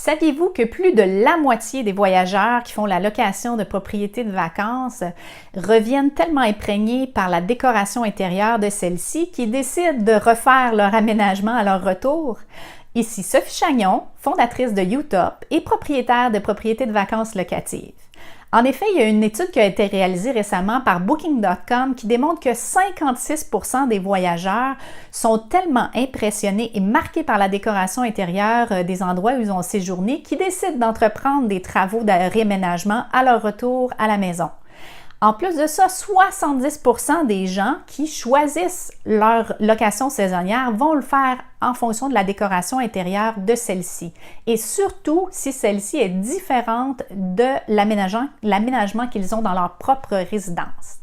Saviez-vous que plus de la moitié des voyageurs qui font la location de propriétés de vacances reviennent tellement imprégnés par la décoration intérieure de celle-ci qu'ils décident de refaire leur aménagement à leur retour? Ici Sophie Chagnon, fondatrice de UTOP et propriétaire de propriétés de vacances locatives. En effet, il y a une étude qui a été réalisée récemment par Booking.com qui démontre que 56% des voyageurs sont tellement impressionnés et marqués par la décoration intérieure des endroits où ils ont séjourné qu'ils décident d'entreprendre des travaux de réaménagement à leur retour à la maison. En plus de ça, 70% des gens qui choisissent leur location saisonnière vont le faire en fonction de la décoration intérieure de celle-ci. Et surtout, si celle-ci est différente de l'aménagement qu'ils ont dans leur propre résidence.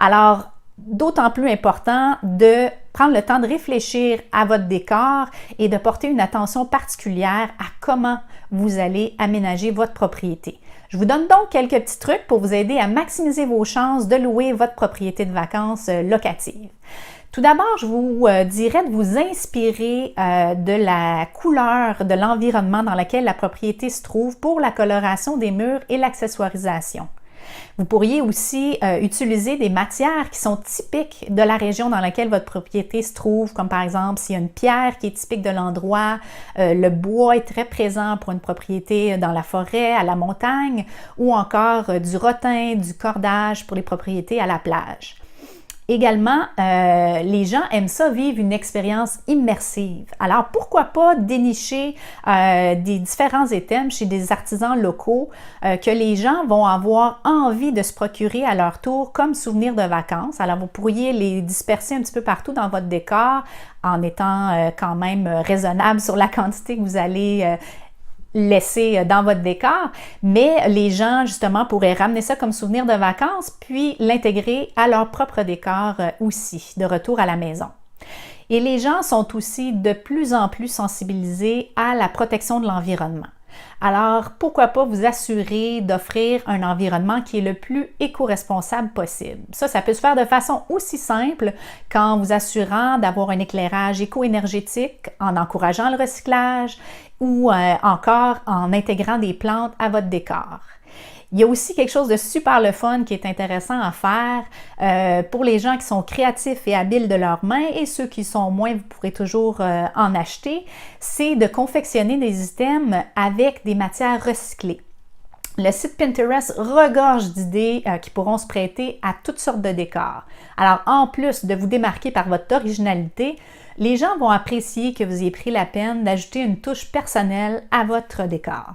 Alors, d'autant plus important de prendre le temps de réfléchir à votre décor et de porter une attention particulière à comment vous allez aménager votre propriété. Je vous donne donc quelques petits trucs pour vous aider à maximiser vos chances de louer votre propriété de vacances locative. Tout d'abord, je vous dirais de vous inspirer de la couleur de l'environnement dans lequel la propriété se trouve pour la coloration des murs et l'accessoirisation. Vous pourriez aussi utiliser des matières qui sont typiques de la région dans laquelle votre propriété se trouve, comme par exemple s'il y a une pierre qui est typique de l'endroit, le bois est très présent pour une propriété dans la forêt, à la montagne, ou encore du rotin, du cordage pour les propriétés à la plage. Également, les gens aiment ça vivre une expérience immersive. Alors, pourquoi pas dénicher des différents items chez des artisans locaux que les gens vont avoir envie de se procurer à leur tour comme souvenir de vacances. Alors, vous pourriez les disperser un petit peu partout dans votre décor en étant quand même raisonnable sur la quantité que vous allez laisser dans votre décor, mais les gens, justement, pourraient ramener ça comme souvenir de vacances, puis l'intégrer à leur propre décor aussi, de retour à la maison. Et les gens sont aussi de plus en plus sensibilisés à la protection de l'environnement. Alors, pourquoi pas vous assurer d'offrir un environnement qui est le plus éco-responsable possible. Ça peut se faire de façon aussi simple qu'en vous assurant d'avoir un éclairage éco-énergétique, en encourageant le recyclage ou encore en intégrant des plantes à votre décor. Il y a aussi quelque chose de super le fun qui est intéressant à faire pour les gens qui sont créatifs et habiles de leurs mains et ceux qui sont moins, vous pourrez toujours en acheter, c'est de confectionner des items avec des matières recyclées. Le site Pinterest regorge d'idées qui pourront se prêter à toutes sortes de décors. Alors, en plus de vous démarquer par votre originalité, les gens vont apprécier que vous ayez pris la peine d'ajouter une touche personnelle à votre décor.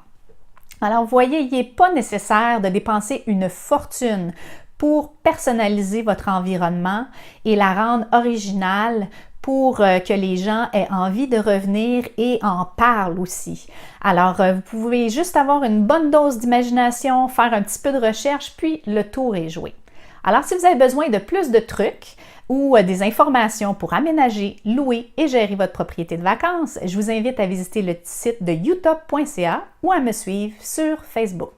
Alors, vous voyez, il n'est pas nécessaire de dépenser une fortune pour personnaliser votre environnement et la rendre originale pour que les gens aient envie de revenir et en parlent aussi. Alors, vous pouvez juste avoir une bonne dose d'imagination, faire un petit peu de recherche, puis le tour est joué. Alors, si vous avez besoin de plus de trucs ou des informations pour aménager, louer et gérer votre propriété de vacances, je vous invite à visiter le site de utop.ca ou à me suivre sur Facebook.